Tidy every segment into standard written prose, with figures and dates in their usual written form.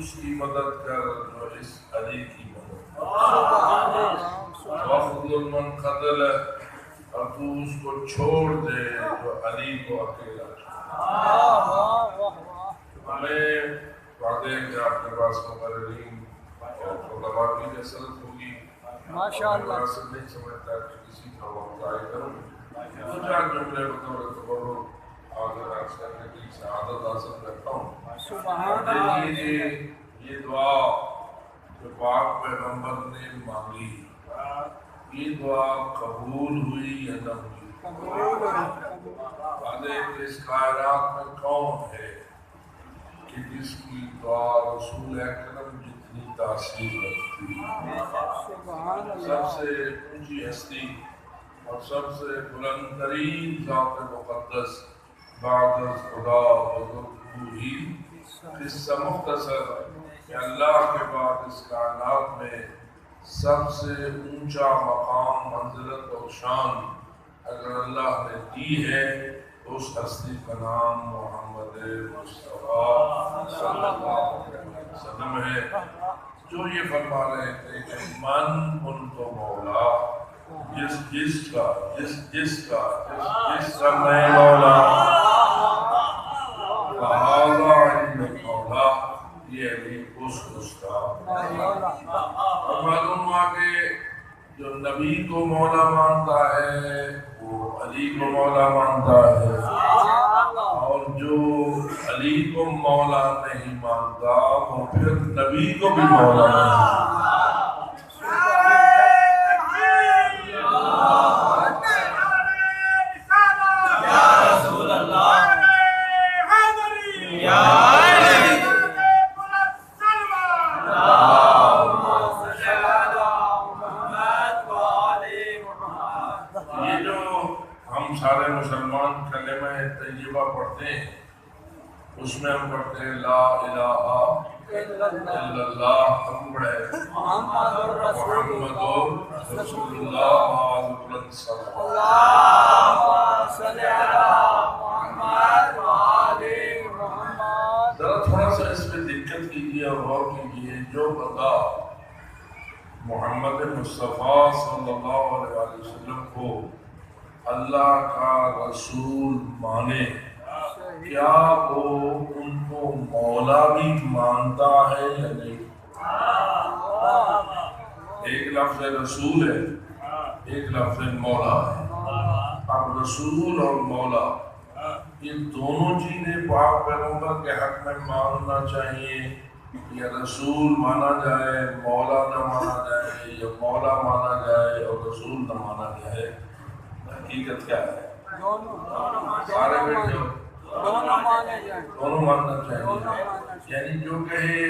اس کی مدد کر جو اس علی کی مدد کر، وَخْذُلْ مَنْ خَذَلَ، اور تو اس کو چھوڑ دے جو علی کو اکیلا چھوڑ۔ ہمیں وعدے ہیں کہ آپ کے پاس مقررین اور علماء کی کثرت ہوگی، ماشاءاللہ سے نہیں سمجھتا کہ کسی کا وقت آئے کروں دو چار جملے بطور تبرک حاضر عرض کرنے کی سعادت حاصل کرتا ہوں۔ دیکھیے یہ دعا جو پاک پیغمبر نے مانگی، یہ دعا قبول ہوئی یا نہ ہوئی؟ اس کائنات میں کون ہے کہ جس کی دعا رسول اکرم جتنی تاثیر رکھتی ہے؟ سب سے اونچی ہستی اور سب سے بلند ترین ذات مقدس بعد از خدا بزرگ ہی قصہ مختصر کہ اللہ کے بعد اس کائنات میں سب سے اونچا مقام، منزلت اور شان اگر اللہ نے دی ہے تو اس ہستی کا نام محمد مصطفیٰ صلی اللہ علیہ وسلم ہے، جو یہ فرما رہے تھے کہ من ان کو مولا، جس کا میں مولا، مولا یہ علی اس کا۔ اور معلوم ہوا کہ جو نبی کو مولا مانتا ہے وہ علی کو مولا مانتا ہے، اور جو علی کو مولا نہیں مانتا وہ پھر نبی کو بھی مولا نہیں مانتا۔ سارے مسلمان کلمہ طیبہ پڑھتے ہیں، اس میں ہم پڑھتے ہیں لا الہ الا اللہ، ہم پڑھے محمد رسول اللہ صلی اللہ علیہ وسلم۔ ذرا تھوڑا سا اس میں دقت کیجیے اور غور کیجیے، جو بندہ محمد مصطفیٰ صلی اللہ علیہ وسلم کو اللہ کا رسول مانے، کیا وہ ان کو مولا بھی مانتا ہے یا نہیں؟ ایک لفظ رسول ہے، ایک لفظ مولا ہے۔ اب رسول اور مولا یہ دونوں چیزیں پاک پیغمبر کے حق میں ماننا چاہیے، یا رسول مانا جائے مولا نہ مانا جائے، یا مولا مانا جائے اور رسول نہ مانا جائے؟ حقیقت کیا ہے؟ سارے بیٹھے ہو، دونوں ماننا چاہیے۔ یعنی جو کہے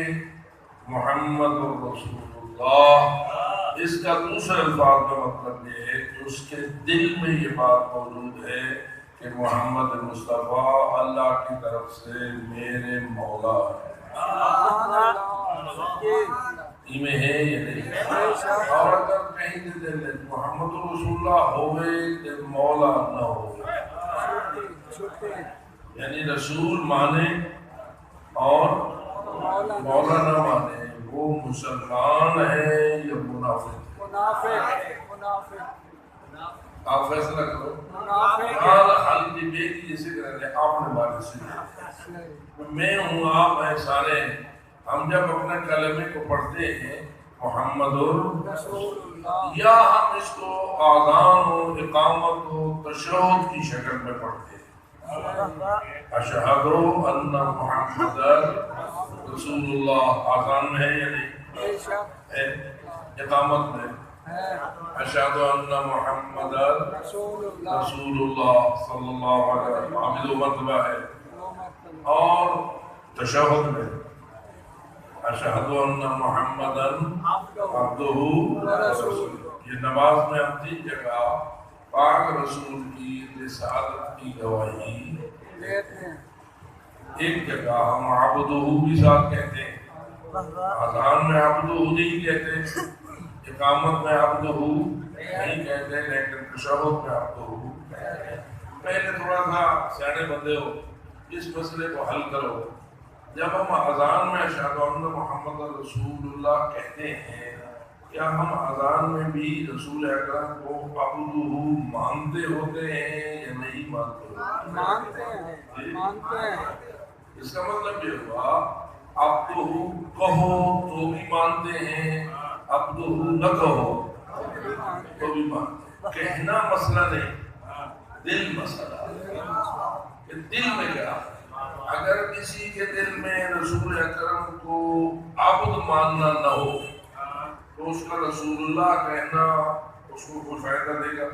محمد رسول اللہ، اس کا دوسرے الفاظ میں مطلب یہ ہے کہ اس کے دل میں یہ بات موجود ہے کہ محمد مصطفیٰ اللہ کی طرف سے میرے مولا ہے۔ میں ہے یا نہیں؟ اور اگر کہیں دے محمد رسول اللہ ہوئے تو مولا نہ ہوئے، یعنی رسول مانے اور مولا نہ مانے، وہ مسلمان ہے یا منافق؟ آپ فیصلہ کرو۔ خالی ڈبیٹ جیسے کریں آپ نے بات سنی، میں ہوں آپ ہیں سارے، ہم جب اپنے کلمے کو پڑھتے ہیں محمد رسول اللہ، یا ہم اس کو آذان و اقامت و تشہد کی شکل میں پڑھتے ہیں، اشہد ان محمد رسول اللہ، آذان میں ہے یا نہیں؟ اقامت میں اشہد ان محمد رسول اللہ صلی اللہ علیہ وسلم، عامل و مرتبہ ہے، اور تشہد میں اشہد ان محمدً عبدہ ورسولہ۔ یہ نماز میں ہم 3 جگہ پاک رسول کی رسالت کی گواہی دیتے ہیں، ایک جگہ ہم عبدہ بھی ساتھ کہتے ہیں، اذان میں عبدہ نہیں کہتے، اقامت میں عبدہ نہیں کہتے، لیکن تشہد میں عبدہ کہتے ہیں۔ پہلے تھوڑا سا سیانے بندے ہو، اس مسئلے کو حل کرو، جب ہم اذان میں اشہد ان محمد رسول اللہ کہتے ہیں، کیا ہم اذان میں بھی رسول اکرم کو عبدہ مانتے ہوتے ہیں یا نہیں مانتے ہوتے؟ مانتے ہیں۔ اس کا مطلب یہ ہوا عبدہ کہو تو بھی مانتے ہیں، عبدہ نہ کہو تو بھی مانتے ہیں۔ کہنا مسئلہ نہیں، دل مسئلہ ہے۔ دل میں کیا ہے؟ اگر کسی کے دل میں رسول اکرم کو عبد ماننا نہ ہو تو اس کا رسول اللہ کہنا اس کو کوئی فائدہ دے گا؟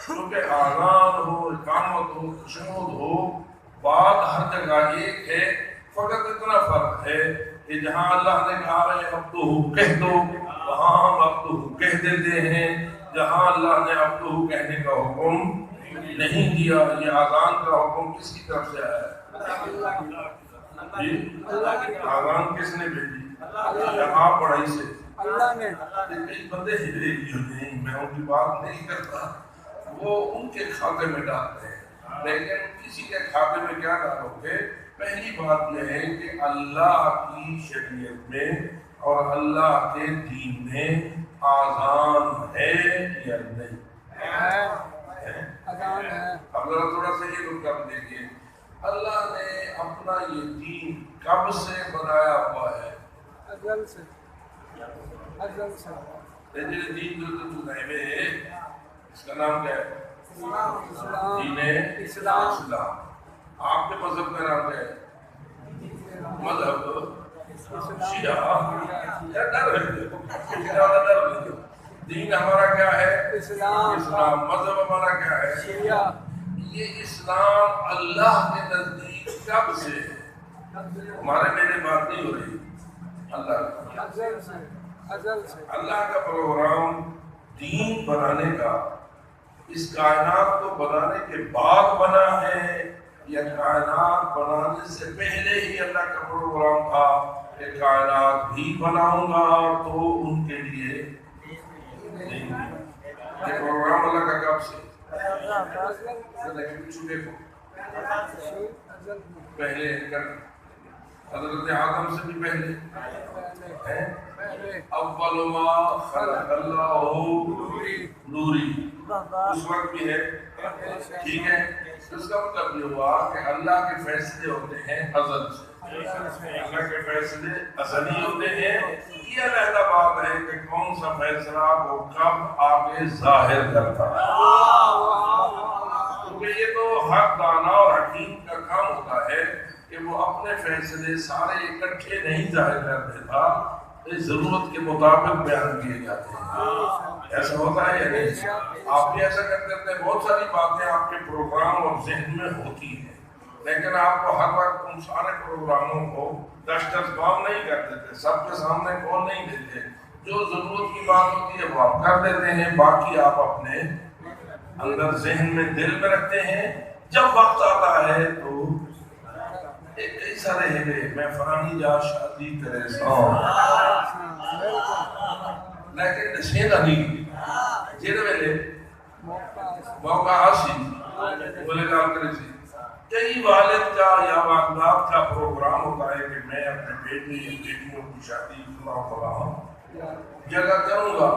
کیونکہ اذان ہو، اقامت ہو، تشہد ہو، بات ہر جگہ ایک ہے، فقط اتنا فرق ہے کہ جہاں اللہ نے کہا ہے عبدہ کہہ دو، وہاں ہم عبدہ کہہ دیتے ہیں، جہاں اللہ نے عبدہ کہنے کا حکم نہیں دیا۔ یہ اذان کا حکم کس کی طرف سے آیا ہے؟ اذان کس نے بھیجی؟ آپ پڑھائی سے؟ اللہ نے۔ کئی بندے ہلے نہیں، میں ان کی بات نہیں کرتا، وہ ان کے کھاتے میں ڈالتے ہیں، لیکن کسی کے کھاتے میں کیا ڈالو گے؟ پہلی بات یہ ہے کہ اللہ کی شریعت میں اور اللہ کے دین میں اذان ہے یا نہیں؟ اذان ہے۔ اب ذرا تھوڑا سا یہ رک کر دیکھیے، اللہ نے اپنا یہ دین کب سے بنایا ہوا ہے؟ ازل سے۔ ازل سے۔ یہ دین جو چنائے میں ہے، اس کا نام کیا ہے؟ اسلام۔ دین اسلام۔ اسلام۔ آپ کے مذہب کا نام کیا ہے؟ مذہب شیعہ۔ دین ہمارا کیا ہے؟ اسلام۔ اسلام۔ مذہب ہمارا کیا ہے؟ شیعہ۔ یہ اسلام اللہ کے نزدیک کب سے ہے؟ ہمارے میرے بات نہیں ہو رہی، اللہ کا۔ ازل سے۔ ازل سے۔ اللہ کا پروگرام دین بنانے کا اس کائنات کو بنانے کے بعد بنا ہے یا کائنات بنانے سے پہلے ہی اللہ کا پروگرام تھا کہ کائنات بھی بناؤں گا تو ان کے لیے نہیں؟ یہ پروگرام اللہ کا کب سے؟ پہلے حضرت آدم سے بھی پہلے اول ما خلق اللہ نوری، اس وقت بھی ہے، ٹھیک ہے۔ اس کا مطلب یہ ہوا کہ اللہ کے فیصلے ہوتے ہیں ازل سے، اللہ کے فیصلے ازلی ہوتے ہیں۔ یہ علیحدہ بات ہے کہ کون سا فیصلہ وہ کب آگے ظاہر کرتا ہے، کیونکہ یہ تو حق دانا اور حکیم کا کام ہوتا ہے کہ وہ اپنے فیصلے سارے اکٹھے نہیں ظاہر کر دیتا، ضرورت کے مطابق بیان کیے جاتے ہیں۔ ایسا ہوتا ہے یا نہیں؟ آپ بھی ایسا کرتے ہیں، بہت ساری باتیں آپ کے پروگرام اور ذہن میں ہوتی ہیں، لیکن آپ کو ہر وقت ان سارے پروگراموں کو دسترس کام نہیں کر دیتے، سب کے سامنے کھول نہیں دیتے۔ جو ضرورت کی بات ہوتی ہے وہ آپ کر دیتے ہیں، باقی آپ اپنے اندر ذہن میں دل میں رکھتے ہیں۔ جب وقت آتا ہے تو کئی سارے ہیں میں فلانی جا شادی کرے سا، لیکن نشین نہیں جیڑے ویلے موقع حاصل بولے کام کرے سی۔ کئی والد کا یا والدات کا پروگرام ہوتا ہے کہ میں اپنے بیٹے یا بیٹیوں کی شادی جگہ کروں گا،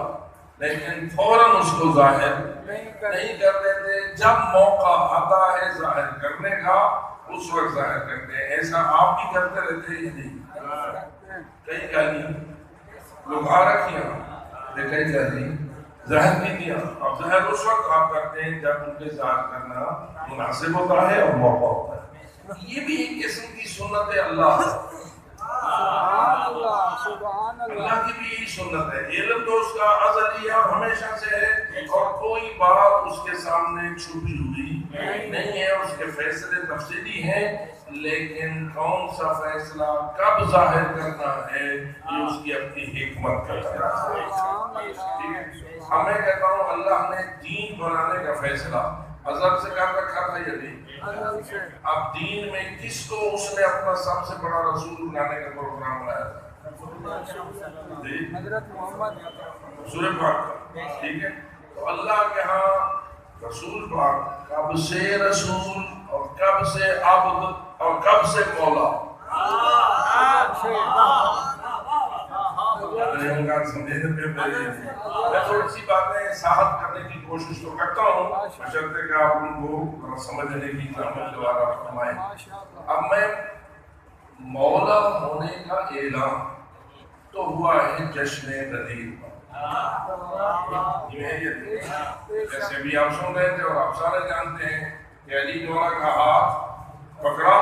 لیکن فوراً اس کو ظاہر نہیں کر دیتے۔ جب موقع آتا ہے ظاہر کرنے کا اس وقت ظاہر کرتے ہیں۔ ایسا آپ بھی کرتے رہتے ہیں یا نہیں؟ کئی گالی لوگ آ رکھیاں، کئی گالی ظاہر نہیں کیا۔ اب ظاہر اس وقت آپ کرتے ہیں جب ان کے ظاہر کرنا مناسب ہوتا ہے اور موقع ہوتا ہے۔ یہ بھی ایک قسم کی سنت ہے اللہ، اللہ کی بھی یہی سنت ہے۔ علم تو اس کا ازلی اور ہمیشہ سے ہے، اور کوئی بات اس کے سامنے چھپی ہوئی نہیں ہے، اس کے فیصلے تفصیلی ہیں، لیکن کون سا فیصلہ کب ظاہر کرنا ہے یہ اس کی اپنی حکمت کا طریقہ ہے۔ میں کہتا ہوں اللہ نے دین بنانے کا فیصلہ ازل سے کر رکھا تھا یا نہیں؟ اب دین میں کس کو اس نے اپنا سب سے بڑا رسول بنانے کا پروگرام بنایا تھا؟ حضرت محمد سورہ پاک، ٹھیک ہے۔ تو اللہ کے ہاں رسول پاک کب سے رسول اور کب سے عبد اور کب سے مولا، دن پہ میں تھوڑی سی باتیں ساحت کرنے کی کوشش تو کرتا ہوں بشرطے کہ آپ ان کو سمجھنے کی زحمت دوبارہ فرمائیں. اب میں مولا ہونے کا اعلان تو ہوا ہے جشن غدیر پر. جیسے بھی آپ سن رہے تھے اور آپ سارے جانتے ہیں کہ علی مولا کا ہاتھ پکڑا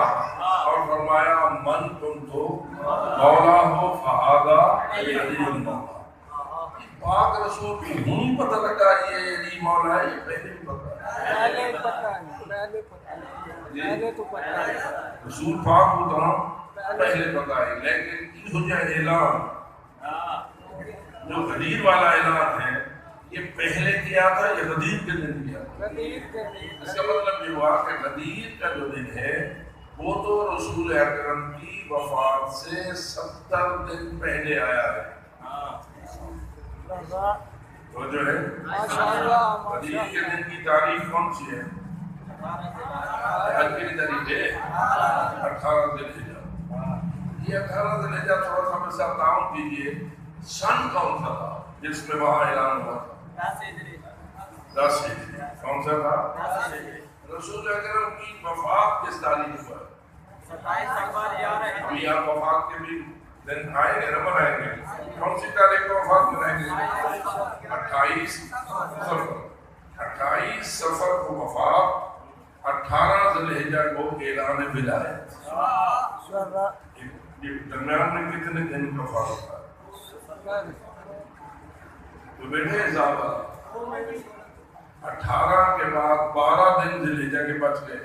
اور فرمایا من تم تو مولا ہو فہذا علی المولا. پاک رسول کو نہیں پتہ لگا یہ علی مولا ہے, یہ پہلے بھی پتہ ہے. رسول پاک کو تو پہلے پتہ ہے, لیکن یہ جو اعلان جو غدیر والا اعلان ہے یہ پہلے کیا تھا یا غدیر کے دن کیا تھا؟ اس کا مطلب یہ ہوا کہ غدیر کا جو دن ہے وہ تو رسول اکرم کی وفات سے 70 دن پہلے آیا ہے. تو جو ہے غدیر کے دن کی تاریخ کون سی ہے؟ حج کی تاریخ ہے 18 ذی الحجہ. یہ 18 ذی الحجہ تھوڑا سا میرے ساتھ تعاون کیجیے, سن کون سا تھا جس میں وہاں اعلان ہوا تھا؟ 10 ہجری. کون سا تھا؟ رسول اکرم کی وفات کس تاریخ پر؟ 27 فروری. ابھی آپ وفات کے بھی دن آئیں گے نہ منائیں گے. کون سی تاریخ کو وفات منائیں گے؟ 28 صفر. 28 صفر کو وفات, 18 ذی الحجہ کو اعلان ولایت. درمیان میں کتنے دن کا فرق تھا؟ تو بیٹھے اضافہ 18 کے بعد 12 دن ذی الحجہ کے بچ گئے.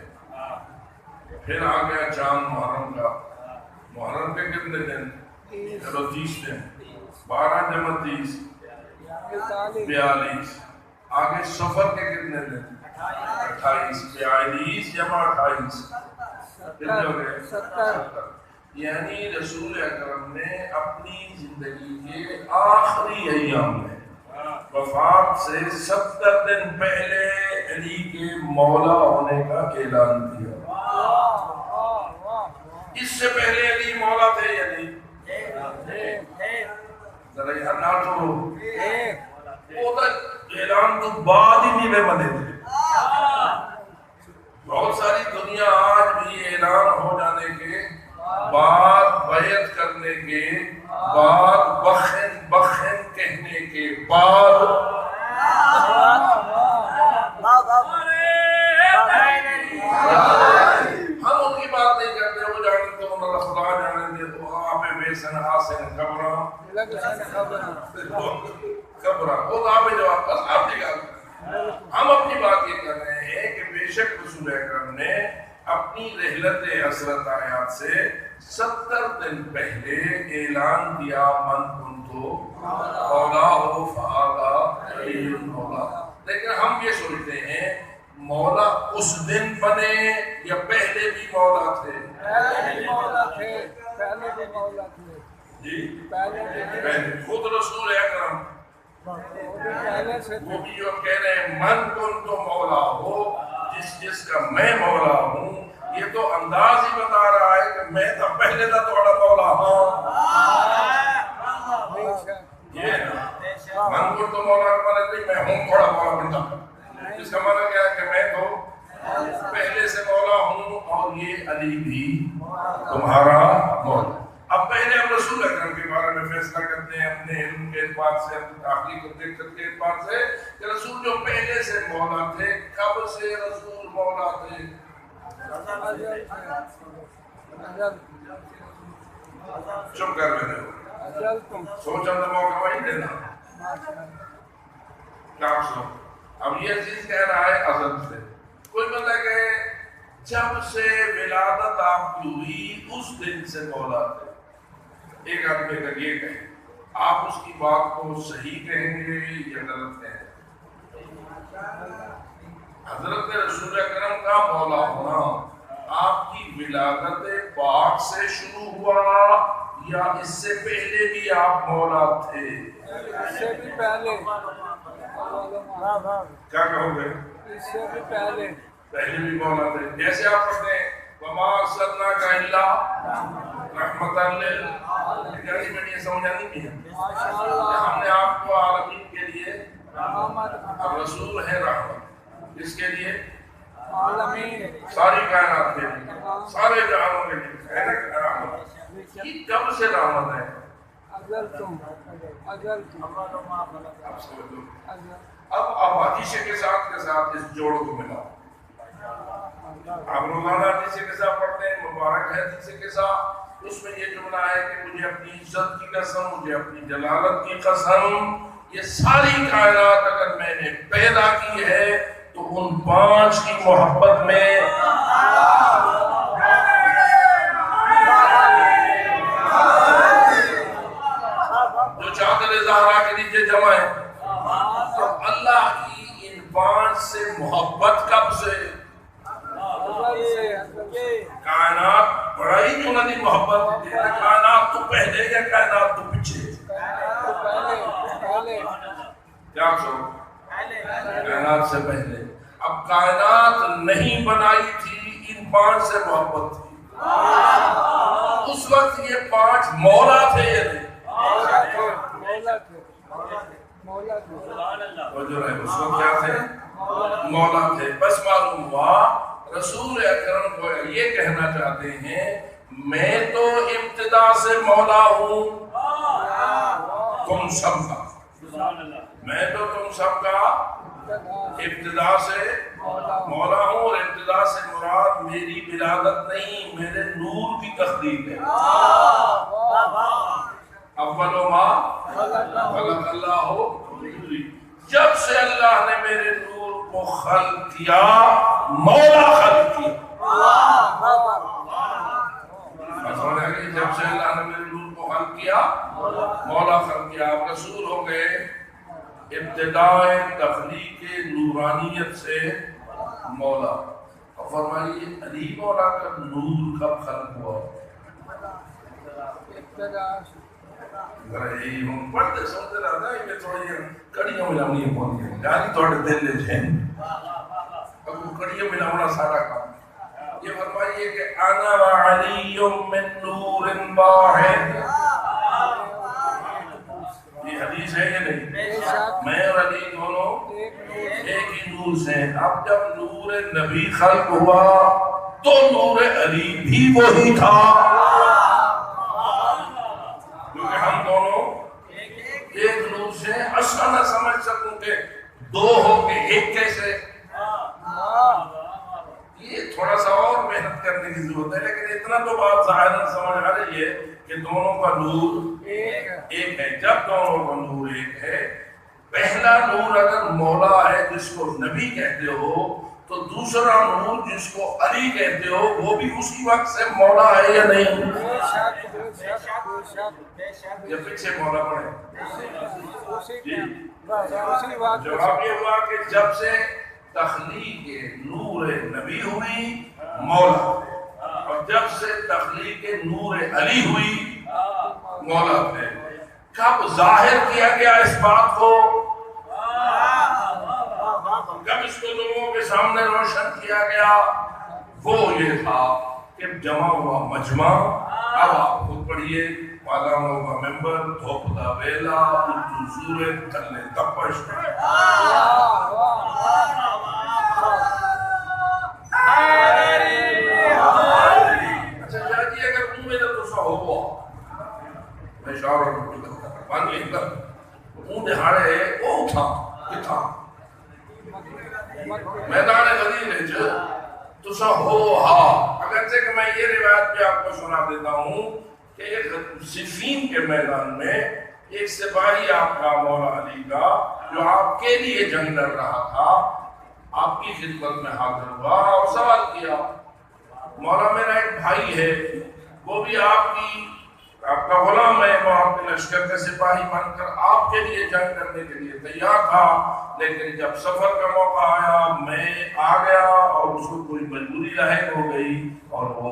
پھر آ گیا چاند محرم کا. محرم کے کتنے دن؟ چلو 30 دن. 12 جمع 30 42. آگے سفر کے کتنے دن؟ 28. 42 جمع 28 کتنے ہو گئے؟ 70. یعنی رسول اکرم نے اپنی زندگی کے آخری ایام میں وفات سے 70 دن پہلے علی کے مولا ہونے کا اعلان کیا. اس سے پہلے علی مولا تھے یا نہیں؟ ذرا یہاں نہ چھوڑو, وہ اعلان تو بعد ہی میں بنے تھے. بہت ساری دنیا آج بھی اعلان ہو جانے کے بعد, بیعت کرنے کے بعد, بخن بخن کہنے کے بعد ہم ان کی بات نہیں کرتے. وہ جانتے تو اللہ خدا جانے دے تو آپ بے سن حاسن خبراں وہ آپ جواب بس آپ کی بات. ہم اپنی بات یہ کر رہے ہیں کہ بے شک رسول اکرم نے اپنی رحلت حسرت آیات سے 70 دن پہلے اعلان کیا من کنتو مولا ہو فہذا علی المولا. لیکن ہم یہ سوچتے ہیں مولا اس دن بنے یا پہلے بھی مولا تھے؟ جی پہلے. خود رسول اکرم وہ بھی جو کہہ رہے ہیں من کنتو مولا ہو, جس کا میں مولا ہوں, یہ تو انداز ہی بتا رہا ہے کہ میں تو پہلے تھا تھوڑا مولا ہوں. یہ من کنتو مولا کا مطلب میں ہوں تھوڑا مولا بنتا. اس کا مطلب کیا ہے کہ میں تو پہلے سے مولا ہوں اور یہ علی بھی تمہارا مولا. اب پہلے ہم رسول اکرم کے بارے میں فیصلہ کرتے ہیں اپنے علم کے اعتبار سے, اپنی تحقیق و دقت کے اعتبار سے کہ رسول جو پہلے سے مولا تھے, کب سے رسول مولا تھے؟ چپ کر رہے ہو, سوچا تو موقع وہی دینا. کیا سو اب یہ چیز کہہ رہا ہے ازل سے. کوئی بندہ کہے جب سے ولادت آپ کی ہوئی اس دن سے مولا تھے. ایک آدمی کا یہ کہیں, آپ اس کی بات کو صحیح کہیں گے یا غلط کہیں گے؟ حضرت رسول اکرم کا مولا ہونا آپ کی ولادت پاک سے شروع ہوا یا اس سے پہلے بھی آپ مولا تھے؟ اس سے بھی پہلے. کیا کہو گے؟ اس سے بھی پہلے بھی مولا تھے. جیسے آپ پڑھتے ہیں وما ارسلناک الا رحمۃ للعالمین, یہ سمجھا نہیں کیا ماشاءاللہ ہم نے آپ کو عالمین کے لیے محمد رسول ہے رحمت، اس کے لیے عالمین ساری کائنات کے لیے، سارے جہانوں کے لیے ہے نا رحمت۔ یہ کب سے رحمت ہے؟ ازل تم آپ سمجھو۔ ازل اب حدیث کے ساتھ اس جوڑ کو ملا، آپ روزانہ حدیث کے ساتھ پڑھتے ہیں، مبارک ہے حدیث کے ساتھ، اس میں یہ جملہ ہے کہ مجھے اپنی عزت کی قسم، مجھے اپنی جلالت کی قسم، یہ ساری کائنات اگر میں نے پیدا کی ہے تو ان 5 کی محبت میں جو چادر زہرا کے نیچے جمع ہے، تو اللہ کی ان 5 سے محبت کب سے؟ کائنات بڑائی کیوں نہ دی محبت دیتے، کائنات تو پہلے یا کائنات تو پیچھے؟ پہلے کیا سو کائنات سے پہلے۔ اب کائنات نہیں بنائی تھی، ان 5 سے محبت تھی۔ اس وقت یہ 5 مولا تھے یا نہیں؟ وہ جو ہے اس وقت کیا تھے؟ مولا تھے۔ بس معلوم ہوا رسول اکرم کو یہ کہنا چاہتے ہیں میں تو ابتدا سے مولا ہوں تم سب کا، میں تو تم سب کا ابتدا سے مولا ہوں، اور ابتدا سے مراد میری ولادت نہیں، میرے نور کی تخلیق ہے۔ اول ما خلق اللہ، جب سے اللہ نے میرے نور کو خلق کیا، مولا خلق کیا۔ جب سے اللہ نے میرے نور کو خلق کیا، مولا خلق کیا۔ آپ رسول ہو گئے ابتدائے تخلیق نورانیت سے مولا۔ اور فرمائیے علی مولا کا نور کب خلق ہوا؟ ہم پڑھتے سمجھتے رہتا ہے کہ تھوڑی کڑیاں ملاونی پڑتی ہیں، یعنی تھوڑے دل لے جائیں اب کڑیاں ملاونا سارا کام۔ یہ فرمائیے کہ انا وعلی من نور واحد، یہ حدیث ہے یا نہیں؟ میں اور علی دونوں ایک ہی نور سے ہیں۔ اب جب نور نبی خلق ہوا تو نور علی بھی وہی تھا، کیونکہ ہم دونوں ایک نور سے ہیں۔ ایسا نہ سمجھ سکوں کہ 2 ہو کے 1 کیسے، یہ تھوڑا سا اور محنت کرنے کی ضرورت ہے، لیکن اتنا تو بات ظاہراً سمجھ آ رہی ہے کہ دونوں کا نور ایک ہے۔ جب دونوں کا نور ایک ہے، پہلا نور اگر مولا ہے جس کو نبی کہتے ہو، تو دوسرا نور جس کو علی کہتے ہو وہ بھی اسی وقت سے مولا ہے یا نہیں؟ یا پیچھے مولا پڑے؟ جواب یہ ہوا کہ جب سے تخلیق نور نبی ہوئی مولا، اور جب سے تخلیق نور علی ہوئی مولا تھے۔ کب ظاہر کیا گیا اس بات کو؟ کب اس کو لوگوں کے سامنے روشن کیا گیا؟ وہ یہ تھا کہ جمع ہوا مجمع۔ اب آپ خود پڑھیے، مولانا کا ممبر، دھوپ دا ویلا، اردو سورت، تھلے تپش۔ اچھا جی، اگر تم میرا تو سا ہوا میں شاور پانی اندر اون دہاڑے وہ تھا کتھا میدان غدیر تو سا ہو ہا۔ اگرچہ کہ میں یہ روایت بھی آپ کو سنا دیتا ہوں کہ ایک صفین کے میدان میں ایک سپاہی آپ کا مولا علی کا جو آپ کے لیے جنگ لڑ رہا تھا، آپ کی خدمت میں حاضر ہوا اور سوال کیا، مولا میرا ایک بھائی ہے، وہ بھی آپ کا غلام ہے، وہ آپ کے لشکر کا سپاہی بن کر آپ کے لیے جنگ کرنے کے لیے تیار تھا، لیکن جب سفر کا موقع آیا میں آ گیا اور اس کو کوئی مجبوری لاحق ہو گئی اور وہ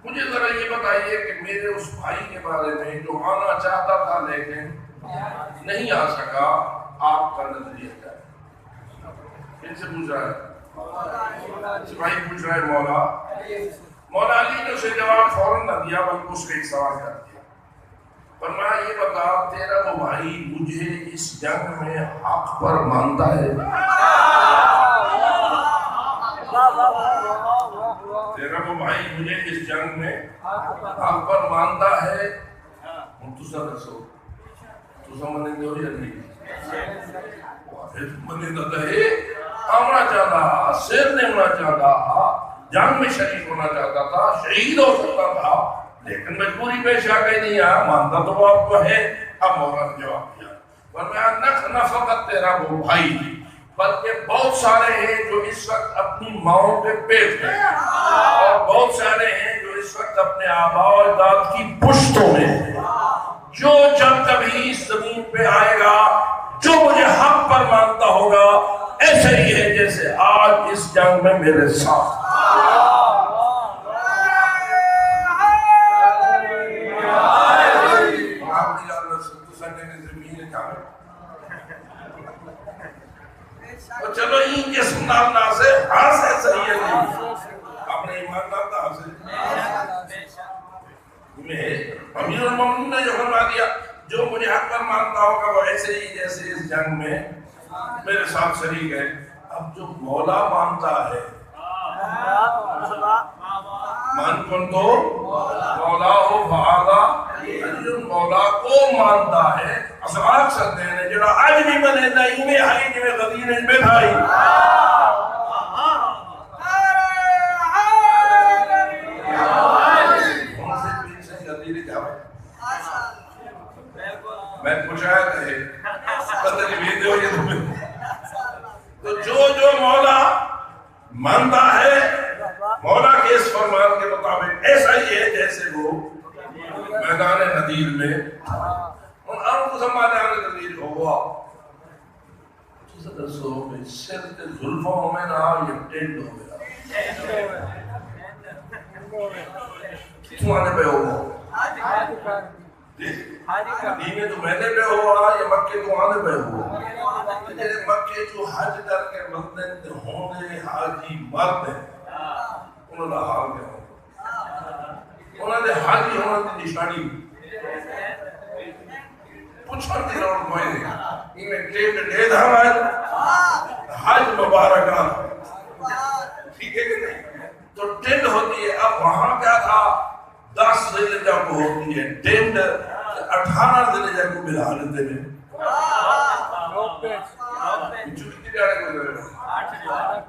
مجھے ذرا یہ بتائیے کہ میرے اس بھائی کے بارے میں جو آنا چاہتا تھا لیکن نہیں آ سکا، آپ کا نظریہ کیا ہے؟ ان سے پوچھ رہا ہے سپاہی، پوچھ رہا ہے مولا مولا علی نے اسے جواب فوراً نہ دیا بلکہ اس کا ایک سوال کر دیا، فرمایا یہ بتا تیرا وہ بھائی مجھے اس جنگ میں حق پر مانتا ہے؟ تیرا وہ بھائی مجھے اس جنگ میں حق پر مانتا ہے؟ ہم تو سر رسو تو سمجھنے دو یا نہیں منے نہ ہے آمنا چاہتا، سیر نے ہونا چاہتا، جنگ میں شریک ہونا چاہتا تھا، شہید ہو سکتا تھا، لیکن مجبوری پیش آ گئی نہیں آیا، مانتا تو آپ کو ہے۔ اب مولا نے جواب دیا، ورنہ نہ فقط تیرا وہ بھائی بلکہ بہت سارے ہیں جو اس وقت اپنی ماؤں کے پیٹ میں اور بہت سارے ہیں جو اس وقت اپنے آباء و اجداد کی پشتوں میں ہیں، جو جب کبھی اس زمین پہ آئے گا جو مجھے حق پر مانتا ہوگا ایسے ہی ہے جیسے آج اس جنگ میں میرے ساتھ۔ چلو یہ جسم نام ناسے ہاں سے صحیح ہے نہیں اپنے ایمان نام ناسے امیر المومنین نے جو فرما دیا جو مجھے حق پر مانتا ہوگا وہ ایسے ہی جیسے اس جنگ میں میرے ساتھ شریک ہے۔ اب جو مولا مانتا ہے من کن تو مولا ہو بھاگا جو مولا کو مانتا ہے اسماق سکتے ہیں جڑا آج بھی بنے نہیں میں آئی جو غدیر میں بھائی میں پوچھا ہے پتہ نہیں بھی دو یہ تو جو مولا مانتا ہے مولا کے اس فرمان کے مطابق ایسا ہی ہے جیسے وہ میدان نذیر میں ان عرب کو سمجھانے نذیر ہوا تو سو میں سر کے ظلفوں میں نہ یہ ٹینڈ ہو گیا کتوں آنے پہ ہوا مدینے تو مہینے پہ ہوا یا مکے تو آنے پہ ہوا مکے جو حج کر کے مدد ہونے حاجی مرد ہیں انہوں نے حال کیا ہوگا انہوں نے حاجی ہونے کی نشانی پوچھنے کی لوڑ کوئی نہیں انہیں ٹیپ دے دھام ہے حج مبارکہ ٹھیک ہے کہ نہیں تو ٹینڈ ہوتی ہے اب وہاں کیا تھا 10 ذیلحجہ کو ہوتی ہے ٹینڈ 18 ذیلحجہ کو ملا لیتے ہیں چھوٹی جانے کو دے رہے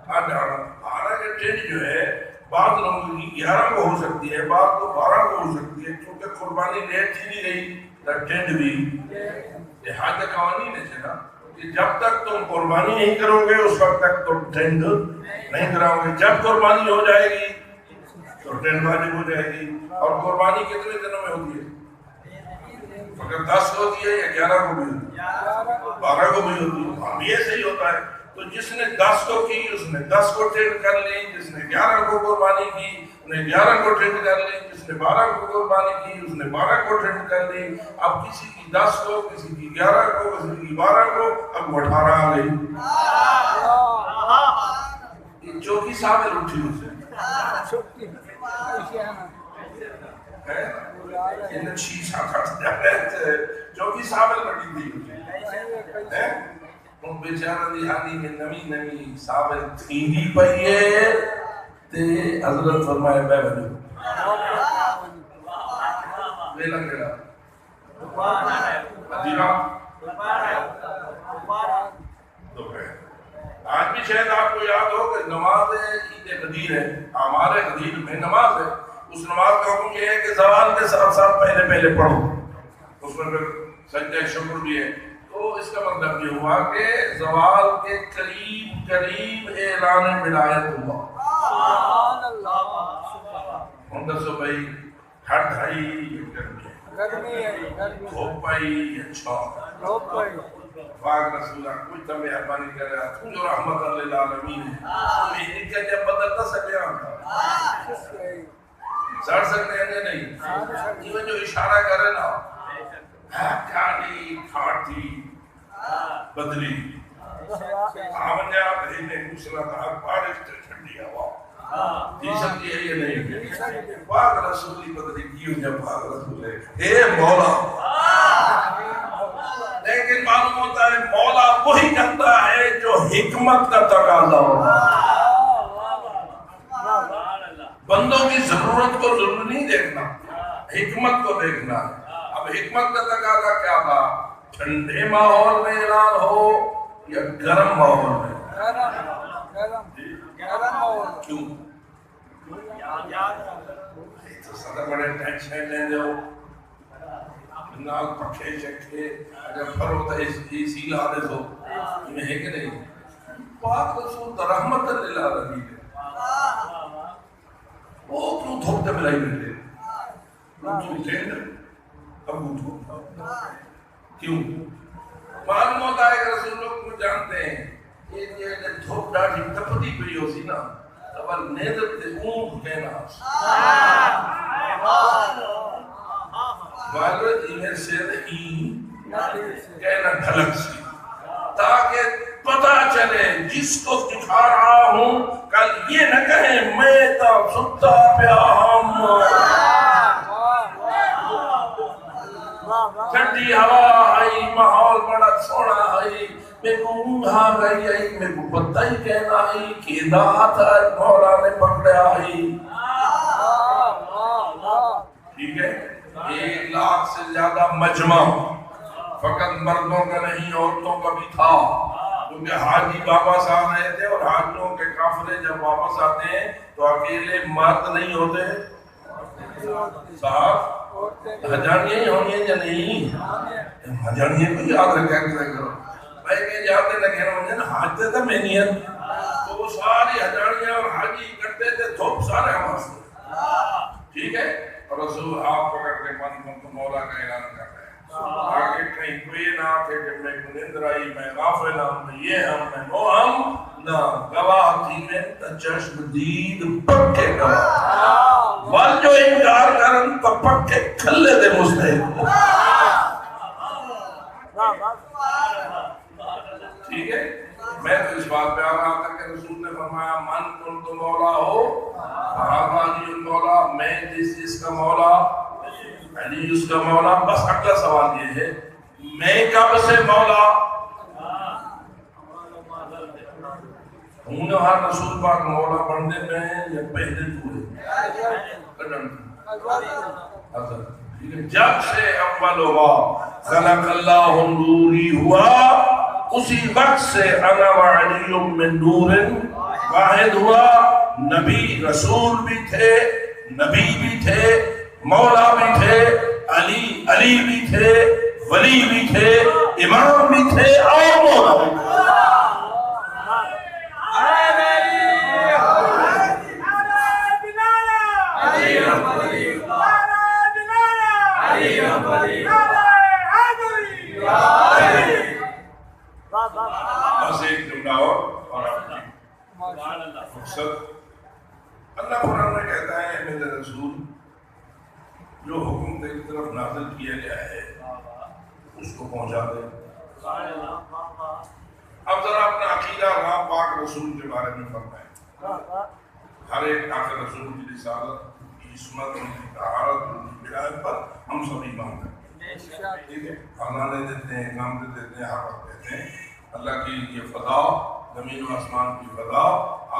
18 کے ٹینڈ جو ہے بعض لوگوں کی 11 کو ہو سکتی ہے بعض کو 12 کو ہو سکتی ہے کیونکہ قربانی لیٹ تھی نہیں گئی ٹینڈ بھی یہ حج قوانین ہے نا کہ جب تک تم قربانی نہیں کرو گے اس وقت تک تم ٹینڈ نہیں کراؤ گے جب قربانی ہو جائے گی تو ٹینڈ واجب ہو جائے گی اور قربانی کتنے دنوں میں ہوتی ہے اگر 10 ہوتی ہے یا 11 کو بھی ہوتی ہے 12 کو بھی ہوتی ہے ہم یہ صحیح ہوتا ہے تو جس نے 10 کو کی اس نے 10 کو ٹینڈ کر لی جس نے 11 کو قربانی کی انہیں 11 کو ٹینڈ کر لی جس نے 12 کو قربانی کی اس نے 12 کو ٹینڈ کر لی اب کسی کی 10 کو کسی کی 11 کو کسی کی 12 کو اب 18 آ گئی یہ چوکی صاحب اٹھی اسے ان چیز چوکی صاحب لگی تھی ان بیچارہ دی حالی میں نمی ثابت تھی ہی پئی ہے تے حضرت فرمائے بے وجہ لیلا کیڑا مدینہ آج بھی شاید آپ کو یاد ہو کہ نماز عید غدیر ہے ہمارے غدیر میں نماز ہے اس نماز کا حکم یہ ہے کہ زوال کے ساتھ ساتھ پہلے پڑھو اس میں پھر سجدہ شکر بھی ہے تو اس کا مطلب یہ ہوا کہ زوال کے قریب اعلان ولایت ہوا سبحان اللہ ہم دسو بھائی ہر ڈھائی گرمی ہے دھوپائی اچھا پاک رسول اللہ کوئی تمہیں مہربانی کر رہا تو جو رحمت للعالمین ہے یہ کیا جب بدل نہ سکے آنکھا سڑ سکتے ہیں نہیں یہ جو اشارہ کرے نا کھاڑی کھاٹی بدلی آمن نے آپ بھیجنے موسلا تھا بارش سے ٹھنڈی ہوا تھی سکتی ہے یہ نہیں؟ پاک رسول کی پتہ نہیں کیوں جب پاک رسول ہے اے مولا، لیکن معلوم ہوتا ہے مولا وہی کرتا ہے جو حکمت کا تقاضا ہوتا ہے۔ بندوں کی ضرورت کو ضرور نہیں دیکھنا، حکمت کو دیکھنا ہے۔ اب حکمت کا تقاضا کیا تھا؟ ٹھنڈے ماحول میں اعلان ہو یا گرم ماحول میں؟ گرم ماحول۔ کیوں؟ تو سارے بڑے ٹینشن لیں جو نال پکھے شکھے اگر پھر ہوتا ہے اسی لا دے تو انہیں ہے کہ نہیں؟ پاک رسول تو رحمت للعالمین ہے، وہ کیوں دھوپ دے ملائی بیٹھے؟ کیوں ٹھنڈ ابو دھوپ کیوں؟ معلوم ہوتا ہے کہ رسول لوگ کو جانتے ہیں یہ دھوپ ڈاڑھی تپتی پئی ہو سی نا اب نیدر تے اونٹ کہنا والد انہیں سے نہیں کہنا ڈھلک سی تاکہ پتا چلے جس کو دکھا رہا ہوں کل یہ نہ کہیں میں تو ستا پیا ہم ٹھنڈی ہوا آئی ماحول بڑا سونا آئی میں کو اونگھا گئی آئی میں کو پتہ ہی کہنا آئی کیندہ آتا ہے مولا نے پکڑے آئی۔ ٹھیک ہے، 1 لاکھ سے زیادہ مجمع فقط مردوں کا نہیں عورتوں کا بھی تھا، کیونکہ حاجی واپس آ رہے تھے اور حاجیوں کے قافلے جب واپس آتے ہیں تو اکیلے مرد نہیں ہوتے صاحب، ہجانیاں ہی ہونی ہیں یا نہیں؟ ہجانیاں کو یاد رکھا کرو، میں کہ جاتے نہ کہنا مجھے نا حاجتے تھا میں نہیں ہے تو وہ ساری ہجانیاں اور حاجی کرتے تھے دھوپ سارے ہمارے سے۔ ٹھیک ہے، اور رسول آپ پکڑ کے من کو مولا کا اعلان کر رہے ہیں آگے کہیں کوئی نہ کہ میں نندر آئی میں غافل ہم میں یہ ہم میں وہ ہم نہ گواہ تھی میں چشم دید پکے گواہ وال جو انکار کرن تو پکے کھلے دے مستحق۔ ٹھیک ہے، میں تو اس بات پہ آ رہا تھا کہ رسول نے فرمایا من کن تو مولا ہو علی مولا، میں جس کا مولا علی اس کا مولا۔ بس اگلا سوال یہ ہے میں کب سے مولا ہوں؟ ہر رسول پاک مولا بننے میں یا پہلے ہوئے؟ جب سے اول ہوا خلق اللہ نوری ہوا اسی وقت سے انا وعلی من نور واحد ہوا۔ نبی رسول بھی تھے، نبی بھی تھے، مولا بھی تھے، علی بھی تھے، ولی بھی تھے، امام بھی تھے اور مولا بھی تھے۔ بس ایک جملہ اور مقصد اللہ قرآن میں کہتا ہے میرے رسول جو حکم تیری طرف نازل کیا گیا ہے اس کو پہنچا دے۔ اب ذرا اپنا عقیدہ راہ پاک رسول کے بارے میں فرمائیں۔ ہر ایک آخر رسول کی رسالت، ان کی عصمت، ان کی طہارت، ان کی ولایت پر ہم سب ایمان کرتے ہیں۔ ٹھیک ہے، کھانے دیتے ہیں، کام دیتے ہیں، ہر وقت دیتے ہیں۔ اللہ کی یہ فضا، زمین و آسمان کی فضا،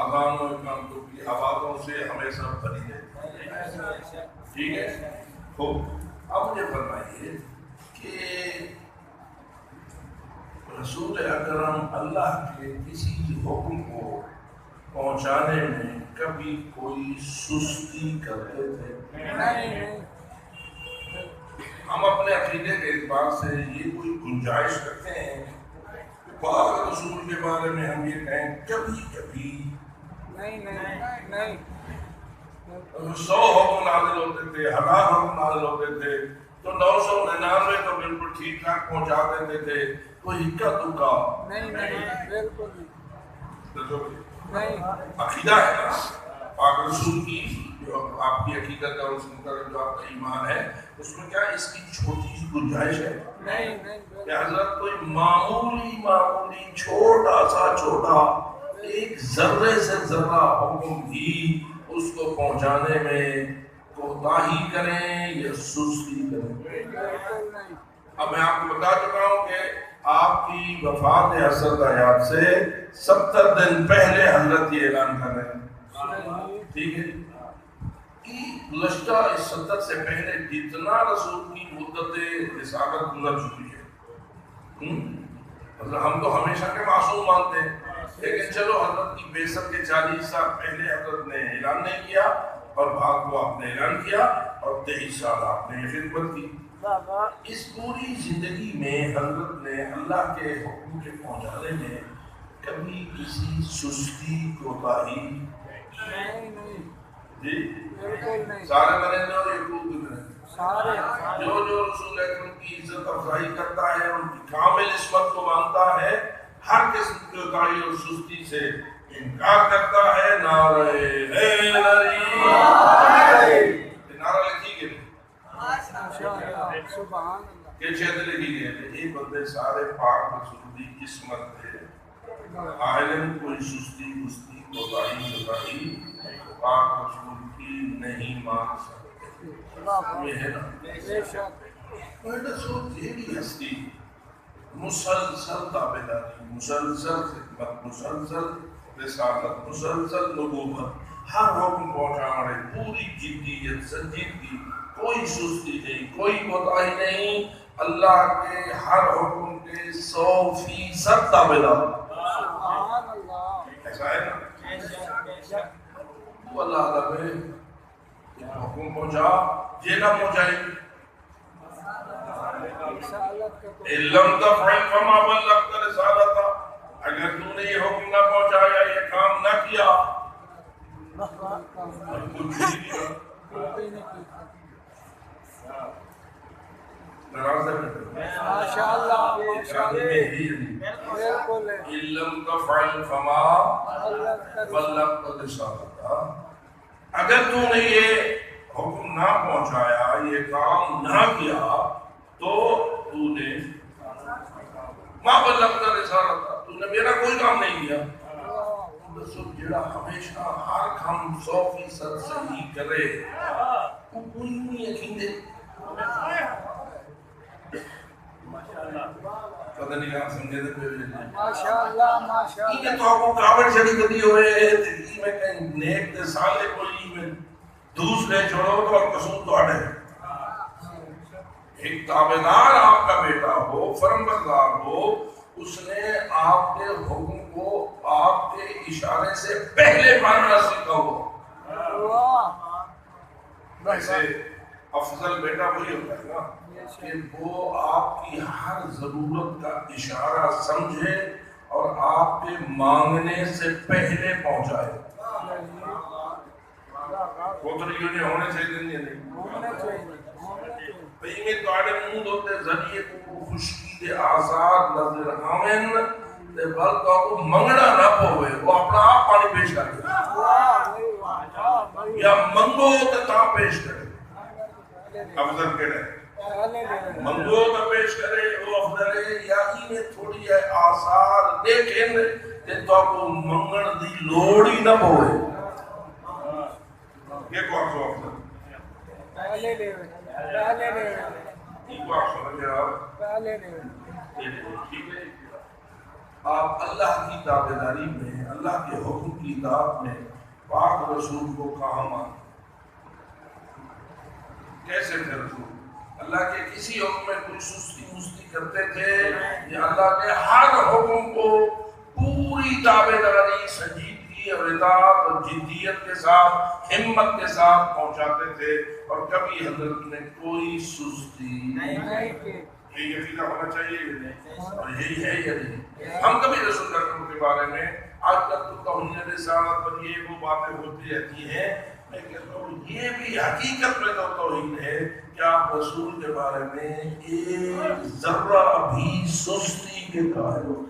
آذان و اقامتوں کی آوازوں سے ہمیشہ بھری ہے۔ ٹھیک ہے، تو اب مجھے فرمائیے کہ رسول اکرم اللہ کے کسی حکم کو پہنچانے میں کبھی کوئی سستی کرتے تھے؟ نہیں۔ ہم اپنے عقیدے کے اعتبار سے یہ کوئی گنجائش رکھتے ہیں پاک رسول کے بارے میں ہم یہ کہیں کبھی کبھی نہیں۔ 100 حکم نازل ہوتے تھے، 1000 حکم نازل ہوتے تھے تو 999 تو بالکل ٹھیک ٹھاک پہنچا دیتے تھے، کوئی ہکا دکا نہیں، بالکل نہیں۔ عقیدہ ہے نا پاک رسول کی، جو آپ کی عقیدت ہے اس کا جو آپ کا ایمان ہے اس میں کیا اس کی چھوٹی سی گنجائش ہے؟ نہیں۔ کہ حضرت کوئی معمولی چھوٹا ایک ذرے سے ذرہ حکم بھی اس کو پہنچانے میں کوتاہی کریں یا سستی کریں. بالکل نہیں. اب میں آپ کو بتا چکا ہوں کہ آپ کی وفات حضرت حیات سے 70 دن پہلے حضرت یہ اعلان کر رہے ہیں. ٹھیک ہے کہ گزشتہ اس 70 سے پہلے جتنا رسول کی مدت رسالت گزر چکی ہے، ہم تو ہمیشہ کے معصوم مانتے ہیں، لیکن چلو حضرت کی بعثت کے 40 سال پہلے حضرت نے اعلان نہیں کیا اور بعد کو آپ نے اعلان کیا اور 23 سال آپ نے خدمت کی. اس پوری زندگی میں حضرت نے اللہ کے حکم کے پہنچانے میں کبھی کسی سستی کوتاہی نہیں. جی بالکل نہیں. سارے مرے اور یقوب میں سارے جو رسول اکرم کی عزت افزائی کرتا ہے، ان کی کامل عصمت کو مانتا ہے، ہر قسم کی کوتاہی اور سستی سے انکار کرتا ہے. نعرہ حیدری، نعرہ لکھی گئی سبحان اللہ. کہ شہد لکھی گئی یہ بندے سارے پاک رسول کی قسمت تھے، عالم کوئی سستی مستی کوتاہی پاک رسول کی نہیں مان سکتے. یہ ہے نا بے شک. رسول یہی ہستی مسلسل تابعداری، مسلسل خدمت، مسلسل رسالت، مسلسل نبوت، ہر حکم پہنچانے پوری جدیت سنجیدگی، کوئی سستی نہیں، کوئی کوتاہی نہیں، اللہ کے ہر حکم کے 100% تابعدار. سبحان اللہ. ایسا ہے نا تو اللہ تعالیٰ نے حکم پہنچا، یہ نہ پہنچائی رسالت کا تو لم تفعل فما بلغت رسالتہ، اگر تو نے یہ حکم نہ پہنچایا، یہ کام نہ کیا، کچھ نہیں کیا. ناراض ہے ماشاء اللہ. ماشاء اللہ. بالکل ہے. لم تفعل فما بلغت رسالتہ، اگر تو نے یہ حکم نہ پہنچایا، یہ کام نہ کیا، تو تو نے ما بلغت رسالتہ، تو نے میرا کوئی کام نہیں کیا. رسول جڑا ہمیشہ ہر کام 100% صحیح کرے وہ کوئی نہیں یقین. پتہ نہیں آپ سمجھے تھے ماشاء اللہ. ماشاء اللہ. یہ تو آپ کو کاوڑ چڑی کدی ہوئے زندگی میں کہیں نیک تے سالے کوئی میں دوسرے چھوڑو تو اور قسم تو اڑے. ایک تابعدار آپ کا بیٹا ہو، فرمانبردار ہو، اس نے آپ کے حکم کو آپ کے اشارے سے پہلے ماننا سیکھا ہو. ویسے افضل بیٹا وہی ہوتا ہے نا کہ وہ آپ کی ہر ضرورت کا اشارہ سمجھے اور آپ کے مانگنے سے پہلے پہنچائے. وہ تو نہیں ہونے چاہیے نہیں بھئی میں توڑے مند ہوتے ذریعے کو خشکی دے آزاد نظر آمین دے بل تو آپ کو منگنا نہ پوے، وہ اپنا آپ پانی پیش کرے یا منگو تو تا پیش کرے. افضل کہہ رہے منگو تو پیش کرے وہ افضل ہے، یا ہی میں تھوڑی ہے آثار دیکھیں کہ تو آپ کو منگن دی لوڑ ہی نہ پوے. یہ کو آپ کو افضل آپ اللہ کی تابعداری میں، اللہ کے حکم کی اطاعت میں پاک رسول کو کہاں مانتے؟ کیسے تھے رسول؟ اللہ کے کسی حکم میں کوئی سستی مستی کرتے تھے یا اللہ کے ہر حکم کو پوری تابعداری، سنجیدگی اور اطاعت اور جدیت کے ساتھ، ہمت کے ساتھ پہنچاتے تھے اور کبھی حضرت نے کوئی سستی نہیں کی؟ یہ عقیدہ ہونا چاہیے یا نہیں؟ اور یہی ہے یا نہیں؟ ہم کبھی رسول اکرم کے بارے میں آج تک تو توہین رسالت پر یہ وہ باتیں ہوتی رہتی ہیں، میں کہتا ہوں یہ بھی حقیقت میں تو توہین ہے کہ آپ رسول کے بارے میں ایک ذرہ بھی سستی کے قائل ہو.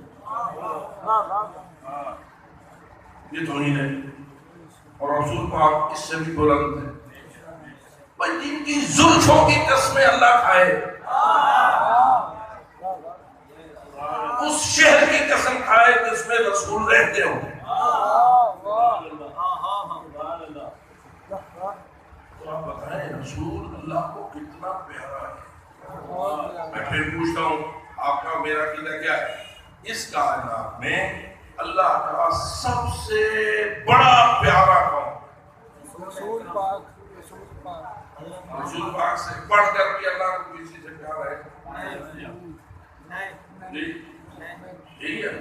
یہ توہین ہے. اور رسول پاک اس سے بھی بلند ہے. بھائی جن کی زلفوں کی قسمیں اللہ کھائے، اس شہر کی قسم کھائے جس میں رسول رہتے ہوں. تو آپ بتائیں رسول اللہ کو کتنا پیارا ہے. میں پھر پوچھتا ہوں آپ کا میرا عقیدہ کیا ہے؟ اس کائنات میں اللہ کا سب سے بڑا پیارا کون؟ رسول پاک. رسول پاک سے بڑھ کر بھی اللہ کو کسی سے پیار ہے؟ جی یہی ہے.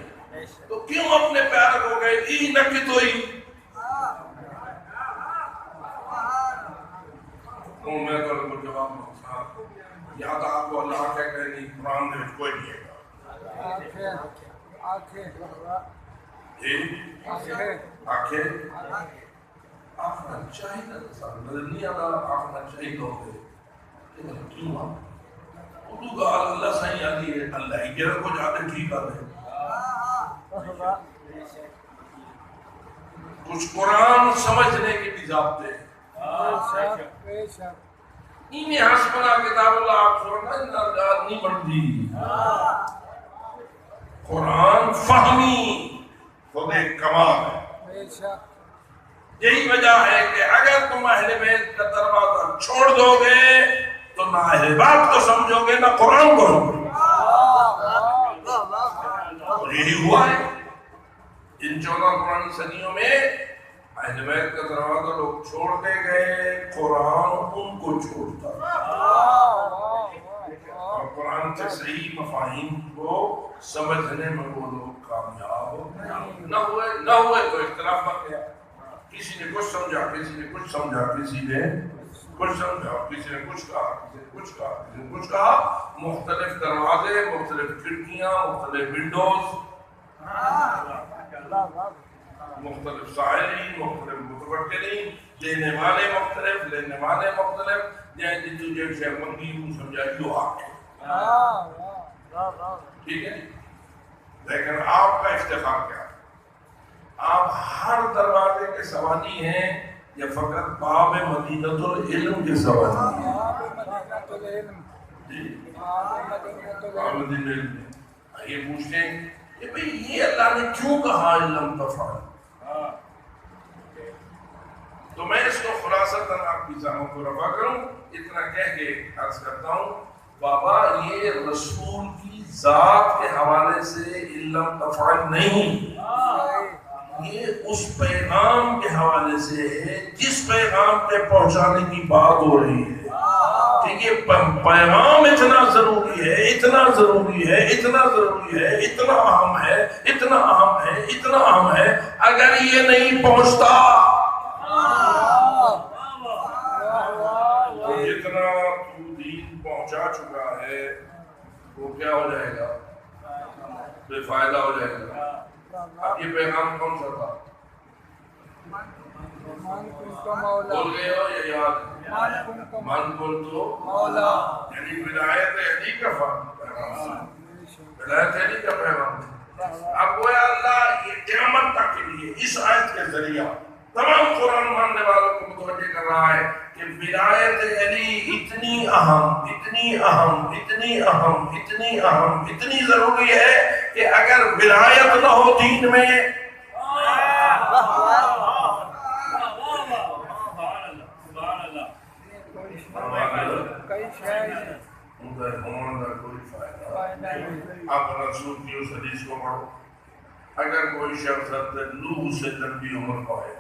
تو کیوں اپنے پیار ہو گئے ای نکتوئی؟ میں تو جواب یاد آپ کو اللہ کیا کہ نہیں قرآن میں کوئی نہیں ہے آنکھیں آنکھنا چاہیے نظر نہیں آتا آنکھنا چاہیے ہوتے کیوں اردو کا اللہ صحیح آتی ہے اللہ ہی کہہ کو جاتے ٹھیک آتے کچھ قرآن سمجھنے کے بھی ضابطے ہیں. انہیں حسبنا کتاب اللہ آپ سوڑنا انہا نہیں بڑھتی. قرآن فہمی خود ایک کمال ہے. یہی وجہ ہے کہ اگر تم اہل بیت کا دروازہ چھوڑ دو گے تو نہ اہل بات کو سمجھو گے نہ قرآن کو سمجھو گے. اور یہی ہوا ہے ان 14 قرآن صدیوں میں اہل بیت کا دروازہ لوگ چھوڑتے گئے قرآن ان کو چھوڑتا اور قرآن کے صحیح مفاہیم کو سمجھنے میں وہ لوگ کامیاب نہ ہوئے تو اختلاف بن گیا. کسی نے کچھ سمجھا کسی نے کچھ سمجھا کسی نے کچھ سمجھا کسی نے کچھ کہا کسی نے کچھ کہا کسی نے کچھ کہا. مختلف دروازے مختلف کھڑکیاں مختلف ونڈوز مختلف سائلین مختلف متوکلین دینے والے مختلف لینے والے مختلف جن تجھے سے منگی ہوں سمجھا جو آپ ٹھیک ہے. لیکن آپ کا افتخار کیا ہے؟ آپ ہر دروازے کے سوالی ہیں یا فقط باب مدینۃ العلم کے سوالی ہیں؟ باب مدینۃ العلم. یہ پوچھتے ہیں کہ بھئی یہ اللہ نے کیوں کہا علم تفعل؟ تو میں اس کو خلاصتاً آپ کی ذہنوں کو رفع کروں اتنا کہہ کے عرض کرتا ہوں بابا یہ رسول کی ذات کے حوالے سے علم تفعل نہیں، یہ اس پیغام کے حوالے سے ہے جس پیغام پہ پہنچانے کی بات ہو رہی ہے کہ یہ پیغام اتنا ضروری ہے اتنا ضروری ہے اتنا ضروری ہے اتنا اہم ہے اتنا اہم ہے اتنا اہم ہے اگر یہ نہیں پہنچتا جتنا تو دین پہنچا چکا ہے وہ کیا ہو جائے گا؟ بے فائدہ ہو جائے گا. اب یہ پیغام کون سا تھا؟ بول گئے ہو یا یاد؟ من کن تو مولا یعنی ولایت علی کا پیغام ولایت علی کا پیغام. اب وہ اللہ یہ قیامت تک کے لیے اس آیت کے ذریعہ تمام قرآن ماننے والوں کو متوجہ کر رہا ہے کہ ولایت علی اتنی اہم اتنی اہم اتنی اہم اتنی اہم اتنی ضروری ہے کہ اگر ولایت نہ ہو دین میں کوئی فائدہ. آپ رسول کی اس حدیث کو پڑھو اگر کوئی شخص نوح سے لمبی عمر پائے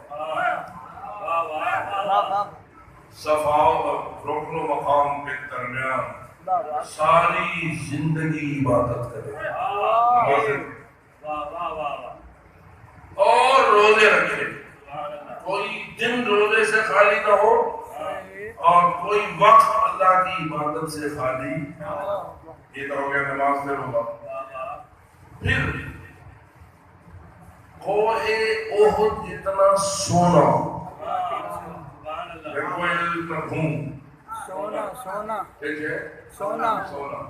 صفا اور رکن و مقام کے درمیان ساری زندگی عبادت کرے اور روزے رکھے کوئی دن روزے سے خالی نہ ہو اور کوئی وقت اللہ کی عبادت سے خالی. یہ تو ہو گیا نماز میں روزہ. پھر کوہ احد جتنا سونا کوہ اتنا گھوم سونا ٹھیک ہے سونا سونا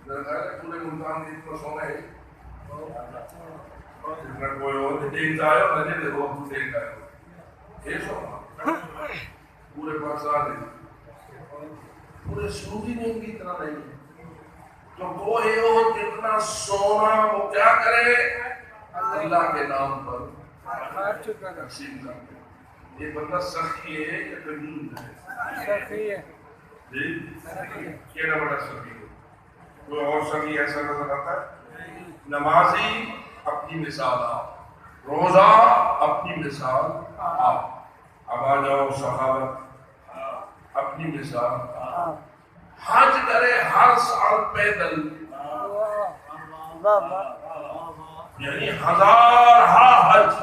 پورے ملتان میں اتنا سونا ہے جتنا کوئی اور دیکھتا ہے اور نہیں دیکھو تو دیکھتا ہے یہ سونا پورے پاکستان ہے پورے سعودی میں بھی اتنا نہیں ہے. تو کوہ احد جتنا سونا وہ کیا کرے اللہ کے نام پر تقسیم کر کے یہ بندہ سخی ہے یا کنجوس ہے؟ سخی ہے جی کیڑا بڑا سخی ہے؟ کوئی اور سخی ایسا نظر آتا ہے؟ نمازی اپنی مثال آپ، روزہ اپنی مثال آپ، اب آ جاؤ سخاوت اپنی مثال آپ، حج کرے ہر سال پیدل یعنی 1000 حج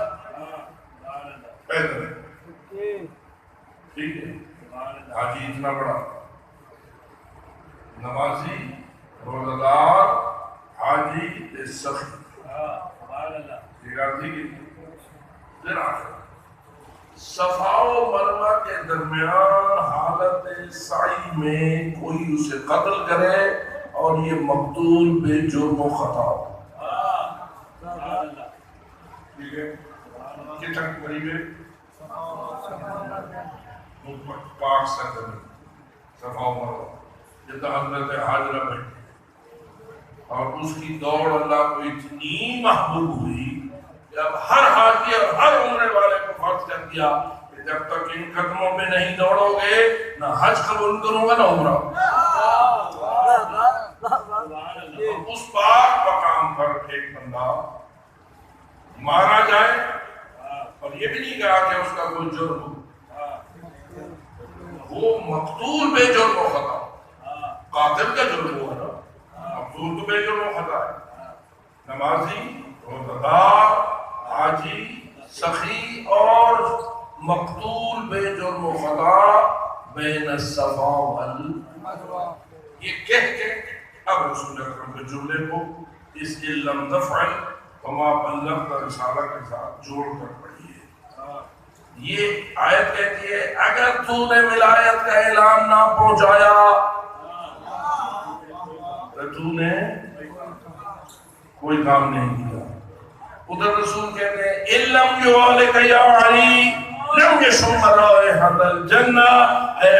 پیدل، ٹھیک ہے؟ حاجی اتنا بڑا، نمازی، روزہ دار، حاجی، سخی، یہ غلطی کی پھر آخر صفا و مروہ کے درمیان حالت سعی میں کوئی اسے قتل کرے اور یہ مقتول بے جرم و خطا، ٹھیک ہے؟ کتنا قریب ہے پاک سرزمین صفا و مروہ، جتنا حضرت حاجرہ بیٹھی اور اس کی دوڑ اللہ کو اتنی محبوب ہوئی کہ اب ہر حاجی اور ہر عمرے والے کو فرض کر دیا کہ جب تک ان قدموں پہ نہیں دوڑو گے نہ حج قبول کروں گا نہ عمرہ۔ اس پاک مقام پر ایک بندہ مارا جائے اور یہ بھی نہیں کہا کہ اس کا کوئی جرم ہو، وہ مقتول بے جرم و خطا، قاتل کا جرم ہوا نا، مقتول تو بے جرم و خطا ہے، نمازی، روزہ دار، حاجی، سخی اور مقتول بے جرم و خطا بین الصفا والمروہ، یہ کہہ کے اب رسول اکرم کے جملے کو اس ان لم تفعل فما بلغت رسالہ کے ساتھ جوڑ کر پڑھیے۔ یہ آیت کہتی ہے اگر تو نے ولایت کا اعلان نہ پہنچایا تو تو نے کوئی کام نہیں کیا۔ ادھر رسول کہتے ہیں اِلَّمْ يُعَلِكَ يَا عَلِي لَمْ يَشُمَّ رَائِحَةَ الْجَنَّةِ، اے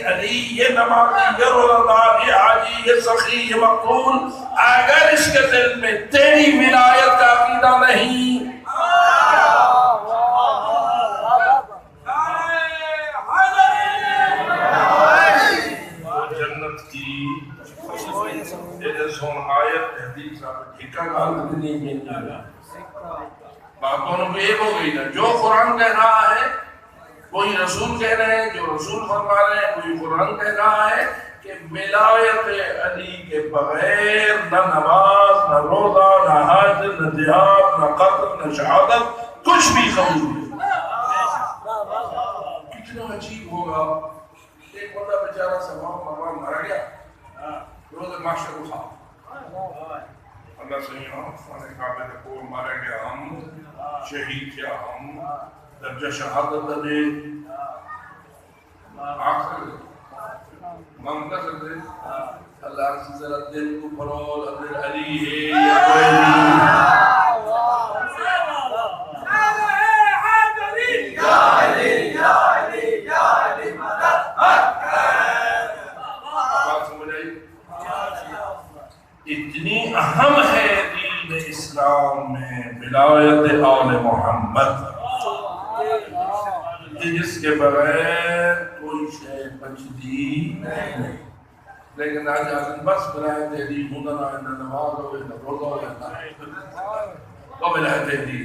علی یہ نمازی، یہ روزہ یہ حاجی، یہ سخی، یہ مقتول، اگر اس کے دل میں تیری ولایت کا عقیدہ نہیں جنت کی سون آیت حدیث آپ ٹھیکا گال دنی میں باتوں نے ایک ہو گئی نا، جو قرآن کہہ رہا ہے کوئی رسول کہہ رہے ہیں، جو رسول فرما رہے ہیں کوئی قرآن کہہ رہا ہے کہ ولایت علی کے بغیر نہ نماز، نہ روزہ، نہ حج، نہ جہاد، نہ قتل، نہ شہادت کچھ بھی قبول نہیں۔ کتنا عجیب ہوگا، ایک بندہ بیچارہ صفا و مروہ مرا گیا، روز معاشر اٹھا اللہ سے فانے کعبے کے پور مارے گیا، ہم شہید کیا، ہم درجہ شہادت دے آخر مانگتا کرتے اللہ سے ذرا دل کو پرول ادھر علی ہے یا کوئی اتنی اہم ہے دین اسلام میں ولایت آل محمد جس کے بغیر کوئی شے بچتی نہیں، لیکن آج آدم بس ولایت علی ہونا نہ نماز ہو نہ روزہ ہو نہ تو ولایت علی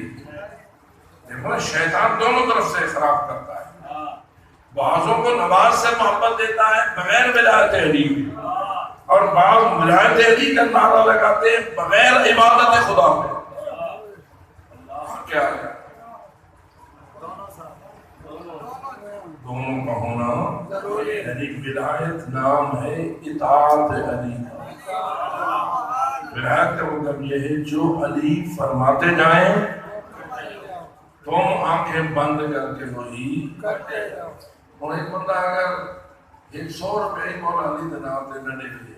دیکھو نا، شیطان دونوں طرف سے خراب کرتا ہے، بعضوں کو نماز سے محبت دیتا ہے بغیر ولایت علی، اور بعض ولایت علی کا نعرہ لگاتے ہیں بغیر عبادت خدا میں۔ کیا ہے دونوں کا ہونا یعنی ولایت نام ہے اطاعت علی، ولایت کا مطلب یہ ہے جو علی فرماتے جائیں تم آنکھیں بند کر کے وہی کرتے جاؤ۔ اور ایک بندہ اگر 100 روپے مولا علی کے نام سے نہ نکلے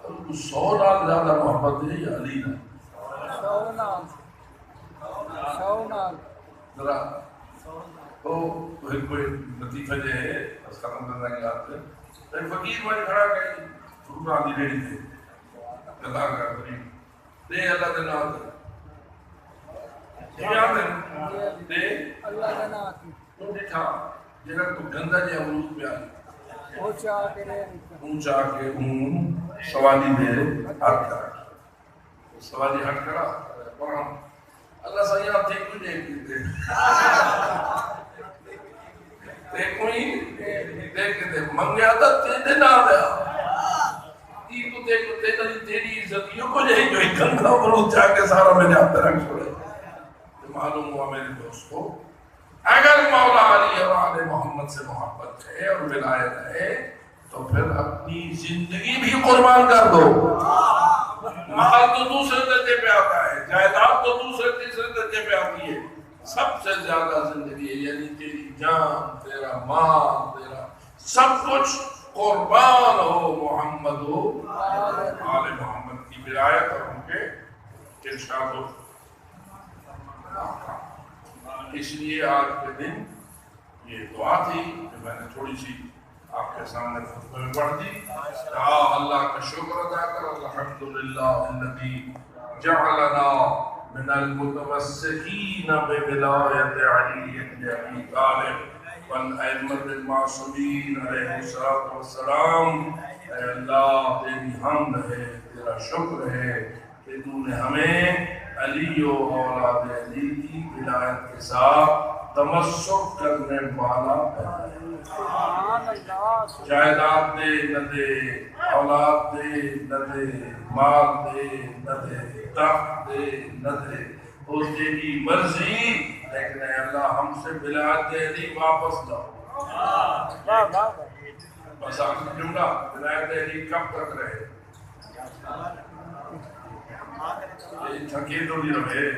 تو 100 نال زیادہ محبت ہے یا علی نال؟ 100 نال ذرا تو کوئی لطیفہ جو ہے اس ختم کرنا کی بات ہے، ایک فقیر میں کھڑا گئی روپا دی ریڑھی تھے گدا کر دے اللہ کے نام یاد ہے اللہ کا نام تو دیکھا جگہ تو گندا جی امرود پہ آئی اونچا کے سوالی دے ہاتھ کرا سوالی ہٹ کرا اور ہم اللہ سے یہاں تھے کوئی دیکھ دیتے دیکھتے منگیا تھا تیرے نہ دیا تو دیکھو تیری عزت یہ کو جائے جو ایک گندا امرود جا کے سارا میں نے آپ طرح چھوڑے معلوم ہوا میرے دوستو اگر مولا علی اور آل محمد سے محبت ہے اور ولایت ہے تو پھر اپنی زندگی بھی قربان کر دو مال تو دوسرے درجے پہ آتا ہے جائیداد تو دوسرے تیسرے درجے پہ آتی ہے سب سے زیادہ زندگی ہے یعنی تیری جان تیرا مال تیرا سب کچھ قربان ہو محمد ہو آل محمد کی ولایت اور ان کے ارشاد ہو اس لیے آج کے دن یہ دعا تھی کہ میں نے تھوڑی سی آپ کے سامنے خطبہ میں پڑھ دی اللہ کا شکر ادا کر الحمدللہ الذی جعلنا من المتمسکین بولایت علی بن ابی طالب والائمۃ المعصومین علیہ الصلوۃ والسلام اے اللہ تیری حمد ہے تیرا شکر ہے کہ تو نے ہمیں علی و اولاد علی کی ولایت کے ساتھ تمسک کرنے والا جائیداد دے نہ دے اولاد دے نہ دے مال دے نہ دے تخت دے نہ دے وہ تیری مرضی لیکن اے اللہ ہم سے ولایت علی واپس لاؤ بس آخر جملہ ولایت علی کب تک رہے تھکی تو نہیں رہے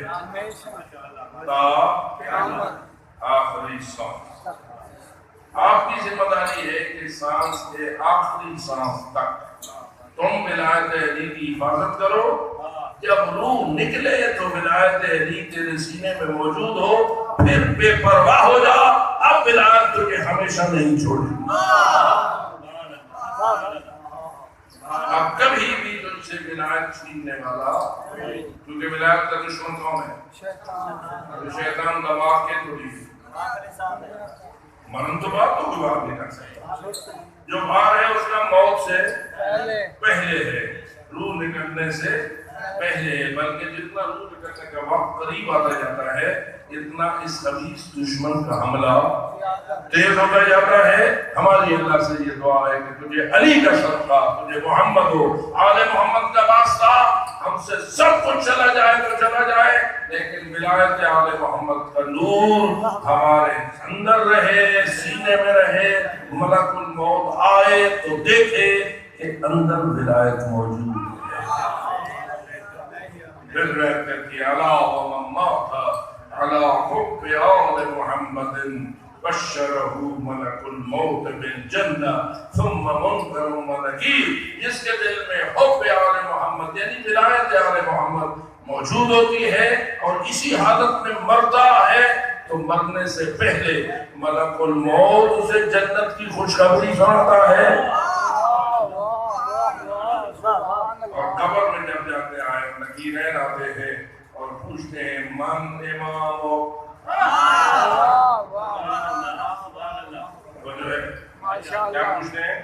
تا آخری سانس آپ کی ذمہ داری ہے کہ سانس کے آخری سانس تک تم ولایت علی کی حفاظت کرو جب روح نکلے تو ولایت علی تیرے سینے میں موجود ہو پھر بے پرواہ ہو جا اب ولایت تجھے ہمیشہ نہیں چھوڑے اب کبھی بھی تجھ سے ولایت چھیننے والا کیونکہ ولایت کا دشمن کون ہے شیطان دماغ کے توڑی مرن تو بات تو کوئی بات نہیں کر سکتا جو بار ہے اس کا موت سے پہلے ہے روح نکلنے سے پہلے ہے بلکہ جتنا روح نکلنے کا وقت قریب آتا جاتا ہے اتنا اس خبیث دشمن کا حملہ تیز ہوتا جاتا ہے ہماری اللہ سے یہ دعا ہے کہ تجھے علی کا صدقہ تجھے محمد ہو آل محمد کا واسطہ ہم سے سب کچھ چلا جائے تو چلا جائے لیکن ولایت آل محمد کا نور ہمارے اندر رہے سینے میں رہے ملک الموت آئے تو دیکھے کہ اندر ولایت موجود ہے پھر رہتے کہ علا ومن مات علی حب آل محمد بشرہ ملک الموت بالجنہ ثم منکر و نکیر جس کے دل میں حب آل محمد یعنی ولایت آل محمد موجود ہوتی ہے اور اسی حالت میں مرتا ہے تو مرنے سے پہلے ملک الموت اسے جنت کی خوشخبری سناتا ہے اور قبر میں جب جاتے آئے نکیرین آتے ہیں اور پوچھتے ہیں من امام ہو وہ جو ہے کیا پوچھتے ہیں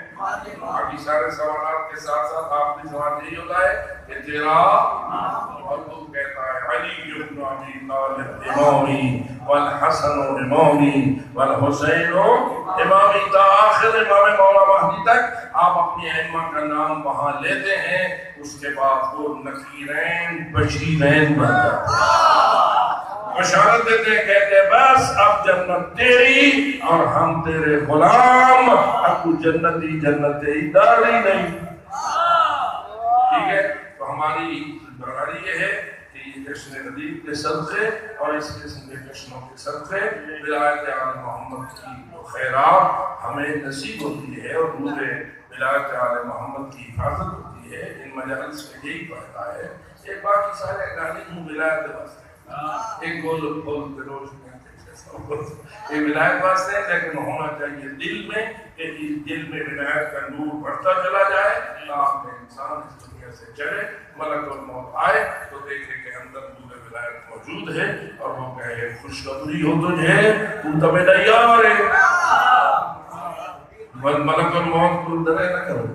باقی سارے سوالات کے ساتھ ساتھ آپ کی سوال یہی ہوتا ہے کہ تیرا اور تو کہتا ہے علی ابن ابی طالب امامی والحسن امامی والحسین امامی تا آخر امام مولا مہدی تک آپ اپنی ائمہ کا نام وہاں لیتے ہیں اس کے بعد وہ نکیرین بشیرین بن جاتے ہیں بشارت دیتے ہیں کہتے ہیں بس اب جنت تیری اور ہم تیرے غلام اب تو جنتی جنتی داری نہیں ٹھیک ہے تو ہماری برابری یہ ہے کہ یہ جشن غدیر کے صدقے اور اس قسم کے جشنوں کے صدقے ولایت آل محمد کی خیرات ہمیں نصیب ہوتی ہے اور مجھے ولایت آل محمد کی حفاظت ہوتی ہے ان مجالس میں یہی پڑھتا ہے یہ باقی سارے گانے ہوں ولایت واسطے ایک گول روز یہ ولایت واسطے ہے لیکن ہونا چاہیے دل میں کہ اس دل میں ولایت کا نور بڑھتا چلا جائے تاکہ انسان اس دنیا سے چلے ملک الموت آئے تو دیکھے کہ اندر نور ولایت موجود ہے اور وہ خوشخبری ہو تجھے تو تو میرا یار ہے من ملک الموت کو درے نہ کرو